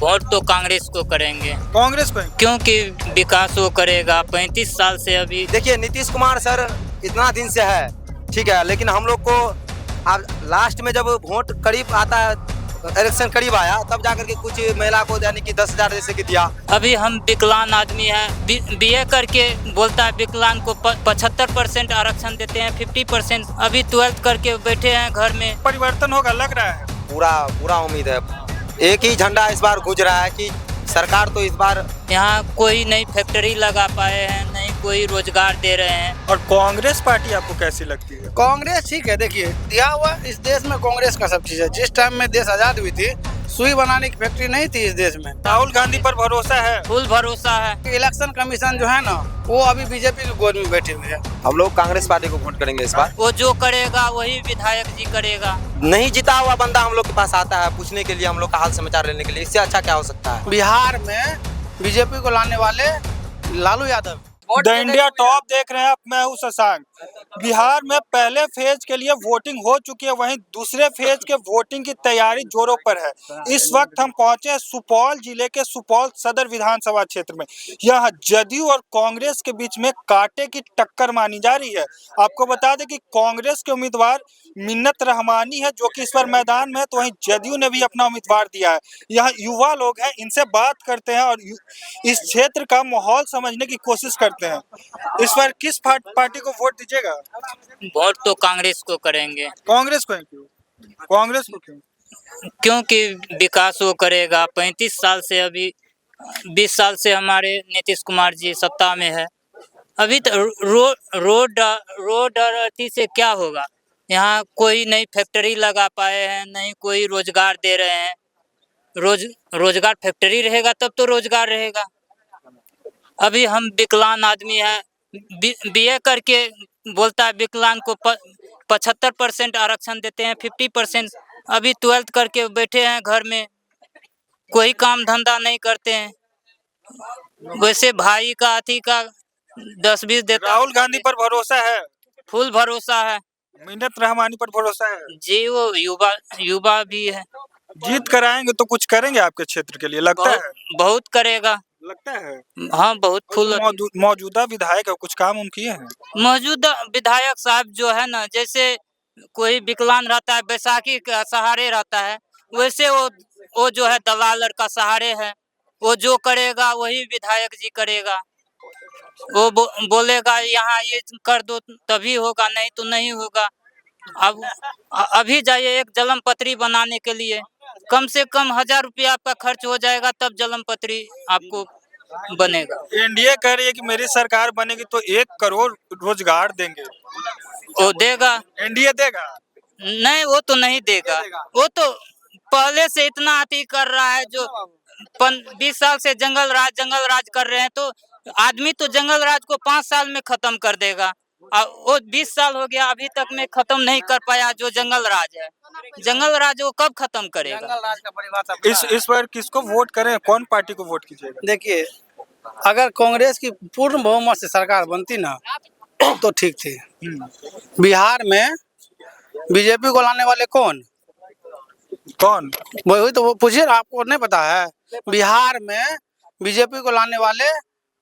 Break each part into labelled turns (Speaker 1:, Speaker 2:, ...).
Speaker 1: Vote तो कांग्रेस को करेंगे।
Speaker 2: कांग्रेस को?
Speaker 1: क्योंकि विकास वो करेगा। 35 साल से अभी
Speaker 3: देखिए नीतीश कुमार सर इतना दिन से है, ठीक है, लेकिन हम लोग को अब लास्ट में जब वोट करीब आता है, इलेक्शन करीब आया, तब जाकर के कुछ महिला को यानी कि 10,000 जैसे कि दिया।
Speaker 1: अभी हम विकलांग आदमी है, बीए करके बोलता है विकलांग को 75% आरक्षण देते हैं, 50%। अभी 12th करके बैठे हैं घर में।
Speaker 2: परिवर्तन होगा लग रहा है?
Speaker 3: पूरा उम्मीद है। एक ही झंडा इस बार गूंज रहा है कि सरकार तो इस बार
Speaker 1: यहाँ कोई नई फैक्ट्री लगा पाए हैं, नहीं कोई रोजगार दे रहे हैं।
Speaker 2: और कांग्रेस पार्टी आपको कैसी लगती है?
Speaker 4: कांग्रेस ठीक है। देखिए दिया हुआ इस देश में कांग्रेस का सब चीज है। जिस टाइम में देश आजाद हुई थी, सुई बनाने की फैक्ट्री नहीं थी इस देश में।
Speaker 2: राहुल गांधी पर भरोसा है?
Speaker 1: फुल भरोसा है।
Speaker 4: इलेक्शन कमीशन जो है ना, वो अभी बीजेपी की गोद में बैठे हुए हैं।
Speaker 3: हम लोग कांग्रेस पार्टी को वोट करेंगे इस बार।
Speaker 1: वो जो करेगा वही विधायक जी करेगा।
Speaker 3: नहीं जीता हुआ बंदा हम लोग के पास आता है पूछने के लिए, हम लोग का हाल समाचार लेने के लिए, इससे अच्छा क्या हो सकता है?
Speaker 4: बिहार में बीजेपी को लाने वाले Lalu Yadav.
Speaker 2: The India top देख रहे हैं आप, मैं हूं शशांक। बिहार में पहले फेज के लिए वोटिंग हो चुकी है, वहीं दूसरे फेज के वोटिंग की तैयारी जोरों पर है। इस वक्त हम पहुंचे हैं सुपौल जिले के सुपौल सदर विधानसभा क्षेत्र में। यहां जदयू और कांग्रेस के बीच में कांटे की टक्कर मानी जा रही है। आपको बता दें कि कांग्रेस के उम्मीदवार मिन्नत रहमानी है जो कि इस बार मैदान में है, तो वहीं जदयू ने भी अपना उम्मीदवार दिया है। यहाँ युवा लोग हैं, इनसे बात करते हैं और इस क्षेत्र का माहौल समझने की कोशिश करते हैं। इस बार किस पार्टी को वोट दीजिएगा?
Speaker 1: वोट तो कांग्रेस को करेंगे।
Speaker 2: कांग्रेस को? क्यों कांग्रेस को?
Speaker 1: क्योंकि विकास वो करेगा। 35 साल से अभी 20 साल से हमारे नीतीश कुमार जी सत्ता में है। अभी तो रोड अथी से क्या होगा? यहाँ कोई नई फैक्ट्री लगा पाए हैं, नहीं कोई रोजगार दे रहे हैं। रोजगार फैक्ट्री रहेगा तब तो रोजगार रहेगा। अभी हम विकलांग आदमी है, बीए करके बोलता है विकलांग को 75% आरक्षण देते हैं, 50%। अभी 12th करके बैठे हैं घर में, कोई काम धंधा नहीं करते हैं। वैसे भाई का अथी का 10-20 देता।
Speaker 2: राहुल गांधी पर भरोसा है?
Speaker 1: फुल भरोसा है।
Speaker 2: मिन्नत रहमानी पर भरोसा है?
Speaker 1: जी, वो युवा भी है।
Speaker 2: जीत कर आएंगे तो कुछ करेंगे आपके क्षेत्र के लिए, लगता है?
Speaker 1: बहुत करेगा,
Speaker 2: लगता है।
Speaker 1: हाँ बहुत फुल।
Speaker 2: मौजूदा विधायक है, कुछ काम उनकी है?
Speaker 1: मौजूदा विधायक साहब जो है ना, जैसे कोई विकलांग रहता है बैसाखी का सहारे रहता है, वैसे वो जो है दलाल का सहारे है। वो जो करेगा वही विधायक जी करेगा। वो बोलेगा यहाँ ये कर दो तभी होगा, नहीं तो नहीं होगा। अब अभी जाइए एक जलम पत्री बनाने के लिए कम से कम 1000 रुपया आपका खर्च हो जाएगा, तब जलम पत्री आपको बनेगा।
Speaker 2: एनडीए कह रही है कि मेरी सरकार बनेगी तो 1 करोड़ रोजगार देंगे।
Speaker 1: वो देगा?
Speaker 2: एनडीए देगा?
Speaker 1: नहीं, वो तो नहीं देगा। वो तो पहले से इतना अति कर रहा है, जो 20 साल से जंगल राज कर रहे हैं, तो आदमी तो जंगल राज को 5 साल में खत्म कर देगा। वो 20 साल हो गया अभी तक में खत्म नहीं कर पाया। जो जंगल राज है, जंगल राज वो कब खत्म करेगा?
Speaker 4: जंगल राज का परिभाषा
Speaker 2: इस बार किसको वोट करें, कौन पार्टी को वोट कीजिएगा?
Speaker 4: देखिए, अगर कांग्रेस की पूर्ण बहुमत से सरकार बनती ना तो ठीक थी। बिहार में बीजेपी को लाने वाले कौन वही तो वो पूछिए, आपको नहीं पता है? बिहार में बीजेपी को लाने वाले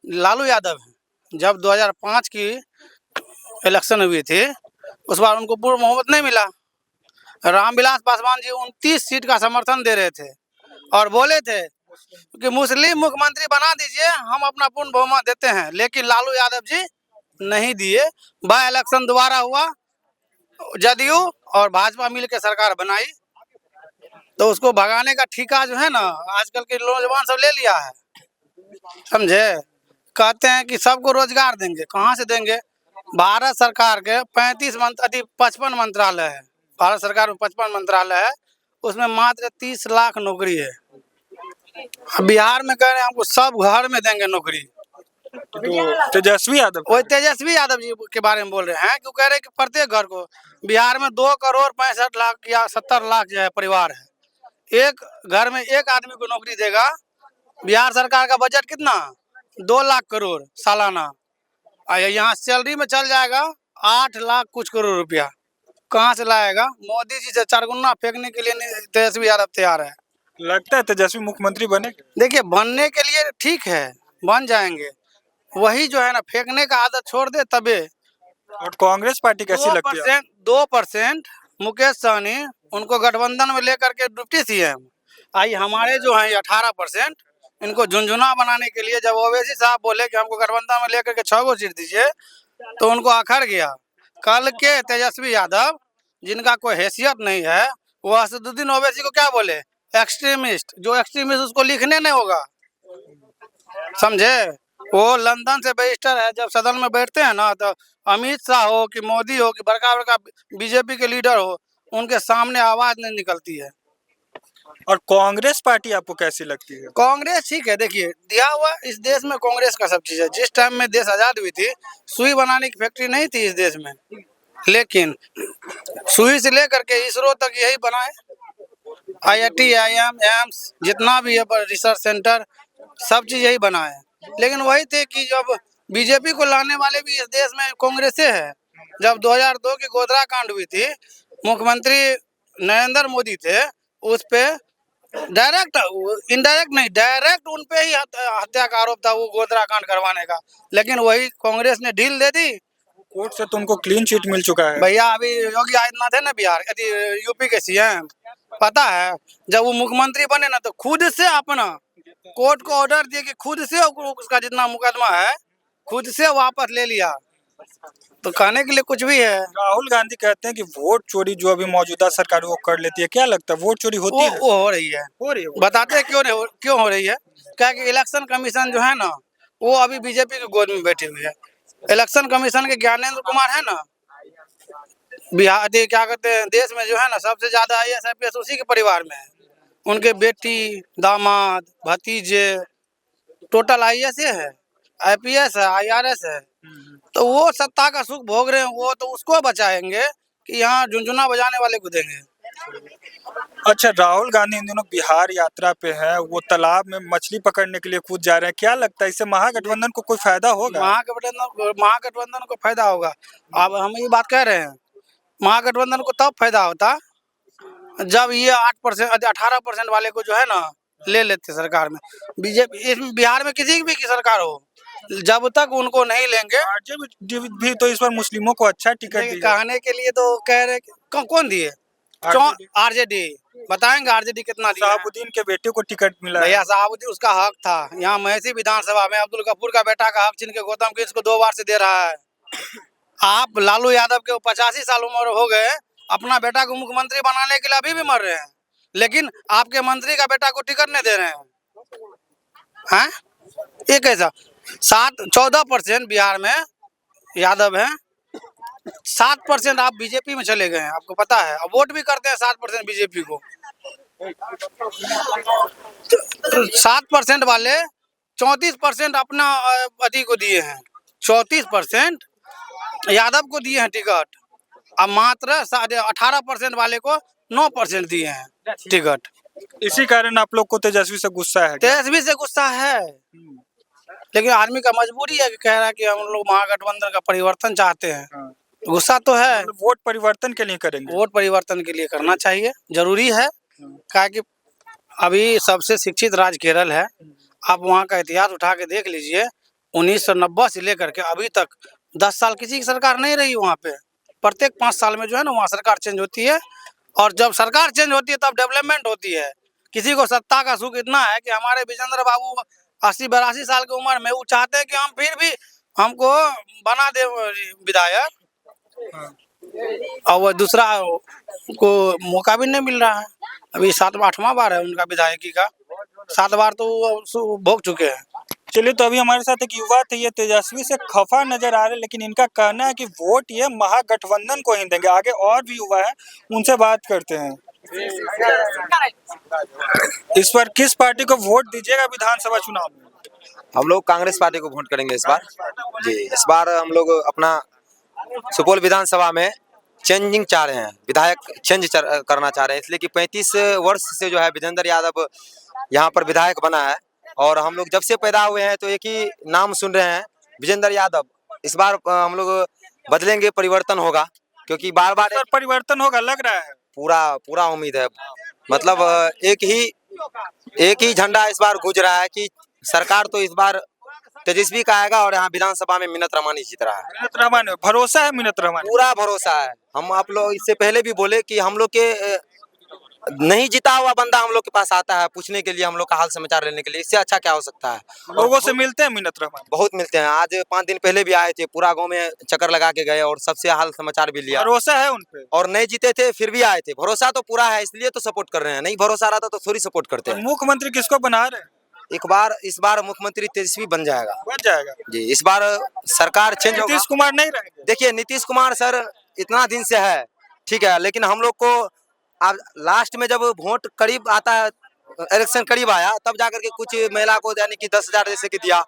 Speaker 4: लालू यादव हैं। जब 2005 की इलेक्शन हुई थी, उस बार उनको पूर्ण बहुमत नहीं मिला। रामविलास पासवान जी 29 सीट का समर्थन दे रहे थे और बोले थे कि मुस्लिम मुख्यमंत्री बना दीजिए, हम अपना पूर्ण बहुमत देते हैं। लेकिन लालू यादव जी नहीं दिए। बाय इलेक्शन दोबारा हुआ, जदयू और भाजपा मिल के सरकार बनाई, तो उसको भगाने का ठेका जो है ना, आजकल के नौजवान सब ले लिया है, समझे? कहते हैं कि सबको रोजगार देंगे, कहाँ से देंगे? भारत सरकार के 55 मंत्रालय है। भारत सरकार में 55 मंत्रालय है, उसमें मात्र 30 लाख नौकरी है। बिहार में कह रहे हैं हमको सब घर में देंगे नौकरी।
Speaker 2: तो तेजस्वी यादव,
Speaker 4: वही तेजस्वी यादव जी के बारे में बोल रहे हैं, क्यों कह रहे हैं कि प्रत्येक घर को, बिहार में 2 करोड़ 65 लाख या 70 लाख जो है परिवार है, एक घर में एक आदमी को नौकरी देगा। बिहार सरकार का बजट कितना? 2 लाख करोड़ सालाना। यहाँ सैलरी में चल जाएगा 8 लाख कुछ करोड़ रुपया। कहाँ से लाएगा? मोदी जी से 4 गुना फेंकने के लिए तेजस्वी यादव तैयार है।
Speaker 2: लगता है तेजस्वी मुख्यमंत्री बने?
Speaker 4: देखिए बनने के लिए ठीक है, बन जाएंगे, वही जो है ना फेंकने का आदत छोड़ दे तबे।
Speaker 2: और कांग्रेस पार्टी कैसी लगती है?
Speaker 4: 2% मुकेश सहनी उनको गठबंधन में लेकर के डिप्टी सीएम, आई हमारे जो हैं 18%, इनको झुंझुना बनाने के लिए जब ओवैसी साहब बोले कि हमको गठबंधन में लेकर के 6 सीट दीजिए तो उनको आखर गया। कल के तेजस्वी यादव जिनका कोई हैसियत नहीं है वो असदुद्दीन ओवैसी को क्या बोले, एक्सट्रीमिस्ट। जो एक्सट्रीमिस्ट उसको लिखने नहीं होगा, समझे। वो लंदन से बैरिस्टर है, जब सदन में बैठते हैं ना तो अमित शाह हो कि मोदी हो कि बड़का बड़का बीजेपी के लीडर हो, उनके सामने आवाज नहीं निकलती है।
Speaker 2: और कांग्रेस पार्टी आपको कैसी लगती है?
Speaker 4: कांग्रेस ठीक है, देखिए दिया हुआ इस देश में कांग्रेस का सब चीज है। जिस टाइम में देश आजाद हुई थी सुई बनाने की फैक्ट्री नहीं थी इस देश में, लेकिन सुई से लेकर के इसरो तक यही बनाए। IIT, IIM, एम्स जितना भी है रिसर्च सेंटर सब चीज यही बना है। लेकिन वही थे कि जब बीजेपी को लाने वाले भी इस देश में कांग्रेस से है। जब 2002 की गोधरा कांड हुई थी, मुख्यमंत्री नरेंद्र मोदी थे, उस पे डायरेक्ट इनडायरेक्ट नहीं डायरेक्ट उन पे ही हत्या का आरोप था वो गोधरा कांड करवाने का, लेकिन वही कांग्रेस ने ढील दे दी।
Speaker 2: कोर्ट से तुमको क्लीन चिट मिल चुका है
Speaker 4: भैया। अभी योगी आदित्यनाथ है ना बिहार यूपी के सीएम, पता है जब वो मुख्यमंत्री बने ना तो खुद से अपना कोर्ट को ऑर्डर दिए कि खुद से उसका जितना मुकदमा है खुद से वापस ले लिया। तो कहने के लिए कुछ भी है।
Speaker 2: राहुल गांधी कहते हैं कि वोट चोरी जो अभी मौजूदा सरकार वो कर लेती है, क्या लगता है वोट चोरी होती है?
Speaker 4: वो हो रही है,
Speaker 2: हो रही है।
Speaker 4: बताते हैं क्यों हो रही है। क्या कि इलेक्शन कमीशन जो है ना वो अभी बीजेपी की गोद में बैठी हुई है। इलेक्शन कमीशन के ज्ञानेंद्र कुमार है ना, बिहार क्या कहते हैं देश में जो है ना सबसे ज्यादा IAS IPS उसी के परिवार में है। उनके बेटी, दामाद, भतीजे टोटल IAS है, IPS है, IRS है। तो वो सत्ता का सुख भोग रहे हैं, वो तो उसको बचाएंगे कि यहाँ झुंझुना बजाने वाले को देंगे।
Speaker 2: अच्छा, राहुल गांधी इन दिनों बिहार यात्रा पे है, वो तालाब में मछली पकड़ने के लिए कूद जा रहे हैं, क्या लगता है इससे महागठबंधन को कोई फायदा होगा?
Speaker 4: महागठबंधन को फायदा होगा। अब हम ये बात कह रहे हैं, महागठबंधन को तब फायदा होता जब ये 8% 18% वाले को जो है ना ले लेते सरकार में। बीजेपी बिहार में किसी भी की सरकार हो, जब तक उनको नहीं लेंगे।
Speaker 2: आरजेडी भी तो इस बार मुस्लिमों को अच्छा टिकट दिया।
Speaker 4: कहने के लिए तो कह रहे कौन दिए? आरजेडी बताएंगे आरजेडी कितना दिया?
Speaker 2: शहाबुद्दीन के बेटे को टिकट मिला है।
Speaker 4: भैया शहाबुद्दीन उसका हक था। यहाँ महसी विधानसभा में अब्दुल गफूर का बेटा का हक छीन के गौतम किस को 2 बार से दे रहा है। आप लालू यादव के 85 साल उम्र हो गए, अपना बेटा को मुख्यमंत्री बनाने के लिए अभी भी मर रहे हैं, लेकिन आपके मंत्री का बेटा को टिकट नहीं दे रहे हैं। ये कैसा? 14% बिहार में यादव हैं, 7% आप बीजेपी में चले गए हैं, आपको पता है। अब वोट भी करते हैं 7% बीजेपी को। 7% वाले 34% अपना अति को दिए हैं, 34% यादव को दिए हैं टिकट। अब मात्र 18% वाले को 9% दिए हैं टिकट।
Speaker 2: इसी कारण आप लोग को तेजस्वी से गुस्सा है?
Speaker 4: तेजस्वी से गुस्सा है, लेकिन आदमी का मजबूरी है कि कह रहा है कि हम लोग महागठबंधन का परिवर्तन चाहते हैं। गुस्सा तो है।
Speaker 2: वोट परिवर्तन के लिए करेंगे?
Speaker 4: वोट परिवर्तन के लिए करना चाहिए, जरूरी है। क्या कि अभी सबसे शिक्षित राज्य केरल है। आप वहाँ का इतिहास उठा के देख लीजिए, 1990 से लेकर के अभी तक 10 साल किसी की सरकार नहीं रही वहाँ पे। प्रत्येक 5 साल में जो है ना वहाँ सरकार चेंज होती है, और जब सरकार चेंज होती है तब डेवलपमेंट होती है। किसी को सत्ता का सुख इतना है कि हमारे विजेंद्र बाबू 80-82 साल की उम्र में वो चाहते हैं कि हम फिर भी हमको बना दे विधायक, और वो दूसरा को मौका भी नहीं मिल रहा है। अभी 7वां-8वां बार है उनका विधायकी का, 7 बार तो वो भोग चुके हैं।
Speaker 2: चलिए, तो अभी हमारे साथ एक युवा थे, ये तेजस्वी से खफा नजर आ रहे, लेकिन इनका कहना है कि वोट ये महागठबंधन को ही देंगे। आगे और भी युवा है, उनसे बात करते हैं। इस बार किस पार्टी को वोट दीजिएगा विधानसभा चुनाव में?
Speaker 3: हम लोग कांग्रेस पार्टी को वोट करेंगे इस बार जी। इस बार हम लोग अपना सुपौल विधानसभा में चेंजिंग चाह रहे हैं, विधायक चेंज करना चाह रहे हैं, इसलिए कि 35 वर्ष से जो है विजेंद्र यादव यहाँ पर विधायक बना है, और हम लोग जब से पैदा हुए हैं तो एक ही नाम सुन रहे हैं, विजेंद्र यादव। इस बार हम लोग बदलेंगे, परिवर्तन होगा, क्योंकि बार बार
Speaker 2: परिवर्तन होगा लग रहा है।
Speaker 3: पूरा उम्मीद है। मतलब एक ही एक ही झंडा इस बार गूंज रहा है कि सरकार तो इस बार तेजस्वी का आएगा और यहाँ विधानसभा में मिन्नत रहमानी जीत रहा है।
Speaker 2: मिन्नत रहमान भरोसा है, मिन्नत रहमान
Speaker 3: पूरा भरोसा है। हम आप लोग इससे पहले भी बोले कि हम लोग के नहीं जीता हुआ बंदा हम लोग के पास आता है पूछने के लिए, हम लोग का हाल समाचार लेने के लिए, इससे अच्छा क्या हो सकता है।
Speaker 2: लोगों से मिलते हैं मिन्नत रहमान,
Speaker 3: बहुत मिलते हैं। आज 5 दिन पहले भी आए थे, पूरा गांव में चक्कर लगा के गए और सबसे हाल समाचार भी लिया।
Speaker 2: भरोसा है उन पे।
Speaker 3: और नहीं जीते थे फिर भी आए थे। भरोसा तो पूरा है, इसलिए तो सपोर्ट कर रहे हैं। नहीं भरोसा रहता तो थोड़ी सपोर्ट करते हैं।
Speaker 2: मुख्यमंत्री किसको बना रहे हैं?
Speaker 3: इस बार मुख्यमंत्री तेजस्वी बन जाएगा।
Speaker 2: बन जाएगा
Speaker 3: जी, इस बार सरकार चेंज होगा।
Speaker 2: नीतीश कुमार नहीं रहेंगे।
Speaker 3: देखिए नीतीश कुमार सर इतना दिन से है, ठीक है, लेकिन हम लोग को अब लास्ट में जब वोट करीब आता है, इलेक्शन करीब आया, तब जाकर के कुछ महिला को यानी कि 10,000 जैसे कि दिया,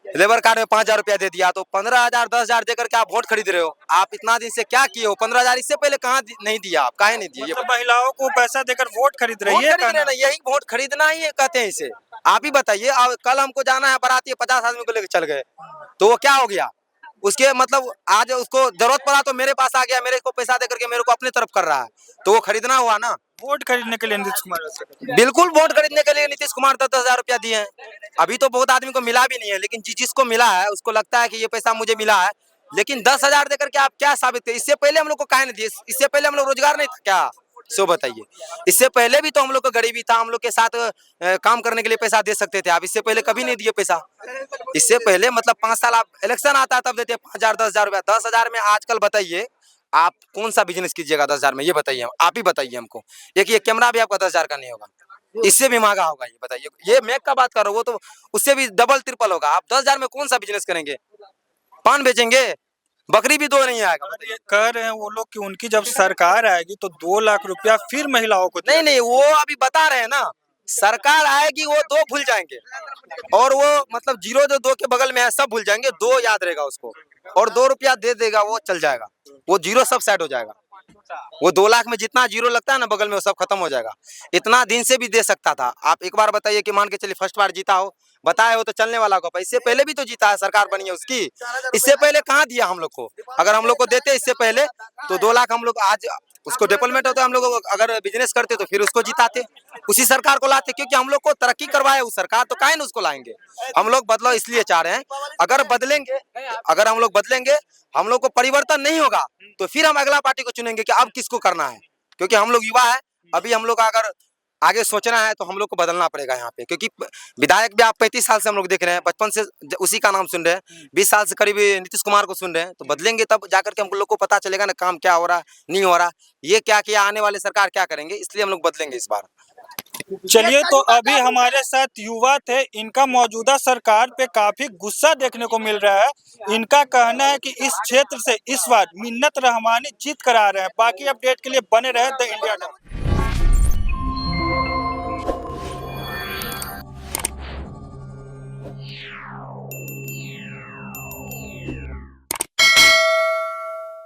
Speaker 3: लेबर कार्ड में 5,000 रुपया दे दिया, तो 15,000 10,000 दे करके आप वोट खरीद रहे हो। आप इतना दिन से क्या किए हो? 15,000 इससे पहले कहाँ नहीं दिया? आप काहे नहीं दिए?
Speaker 2: मतलब महिलाओं को पैसा देकर वोट खरीद रही है।
Speaker 3: यही वोट खरीदना ही कहते हैं इसे। आप ही बताइए, कल हमको जाना है बाराती, 50 आदमी को लेकर चल गए, तो वो क्या हो गया? उसके मतलब आज उसको जरूरत पड़ा तो मेरे पास आ गया, मेरे को पैसा दे करके मेरे को अपनी तरफ कर रहा है, तो वो खरीदना हुआ ना।
Speaker 2: वोट खरीदने के लिए नीतीश कुमार
Speaker 3: बिल्कुल वोट खरीदने के लिए नीतीश कुमार 10,000 रुपया दिए हैं। अभी तो बहुत आदमी को मिला भी नहीं है, लेकिन जिसको मिला है उसको लगता है कि ये पैसा मुझे मिला है। लेकिन 10,000 देकर के आप क्या साबित करें? इससे पहले हम लोग को काहे नहीं दिए? इससे पहले हम लोग रोजगार नहीं था क्या? सो बताइए, इससे पहले भी तो हम लोग को गरीबी था, हम लोग के साथ काम करने के लिए पैसा दे सकते थे। आप इससे पहले कभी नहीं दिए पैसा। इससे पहले मतलब 5 साल आप इलेक्शन आता है तब देते 5,000 10,000 रुपया। 10,000 में आजकल बताइए आप कौन सा बिजनेस कीजिएगा 10,000 में? ये बताइए, आप ही बताइए हमको। एक ये कैमरा भी आपका 10,000 का नहीं होगा, इससे भी महंगा होगा। ये बताइए, ये मैक का बात कर रहा हूँ, वो तो उससे भी डबल ट्रिपल होगा। आप 10,000 में कौन सा बिजनेस करेंगे? पान बेचेंगे? बकरी भी 2 नहीं आएगा।
Speaker 2: ये कह रहे हैं वो लोग कि उनकी जब सरकार आएगी तो 2 लाख रुपया फिर महिलाओं को
Speaker 3: नहीं, वो अभी बता रहे हैं ना, सरकार आएगी वो 2 भूल जाएंगे, और वो मतलब 0 जो 2 के बगल में है सब भूल जाएंगे, 2 याद रहेगा उसको, और 2 रुपया दे देगा, वो चल जाएगा, वो 0 सब सेट हो जाएगा। वो 2 लाख में जितना 0 लगता है ना बगल में, वो सब खत्म हो जाएगा। इतना दिन से भी दे सकता था। आप एक बार बताइए कि मान के चलिए फर्स्ट बार जीता हो, बताए हो तो चलने वाला को। इससे पहले भी तो जीता है, सरकार बनी है उसकी। इससे पहले कहाँ दिया हम लोग को? अगर हम लोग को देते इससे पहले तो 2 लाख हम लोग आज उसको डेवलपमेंट होता है, हम लोग अगर बिजनेस करते तो फिर उसको जिताते, उसी सरकार को लाते, क्योंकि हम लोग को तरक्की करवाए उस सरकार, तो काहे न उसको लाएंगे। हम लोग बदलाव इसलिए चाह रहे हैं, अगर हम लोग बदलेंगे, हम लोग को परिवर्तन नहीं होगा तो फिर हम अगला पार्टी को चुनेंगे कि अब किसको करना है। क्योंकि हम लोग युवा है, अभी हम लोग अगर आगे सोचना है तो हम लोग को बदलना पड़ेगा यहाँ पे। क्योंकि विधायक भी आप 35 साल से हम लोग देख रहे हैं, बचपन से उसी का नाम सुन रहे हैं, 20 साल से करीब नीतीश कुमार को सुन रहे हैं, तो बदलेंगे तब जाकर के हम लोग को पता चलेगा ना काम क्या हो रहा है, नहीं हो रहा, ये क्या किया, आने वाले सरकार क्या करेंगे, इसलिए हम लोग बदलेंगे इस बार।
Speaker 2: चलिए, तो अभी हमारे साथ युवा थे, इनका मौजूदा सरकार पे काफी गुस्सा देखने को मिल रहा है। इनका कहना है कि इस क्षेत्र से इस बार मिन्नत रहमानी जीत कर आ रहे हैं। बाकी अपडेट के लिए बने रहे द इंडिया टाइम्स।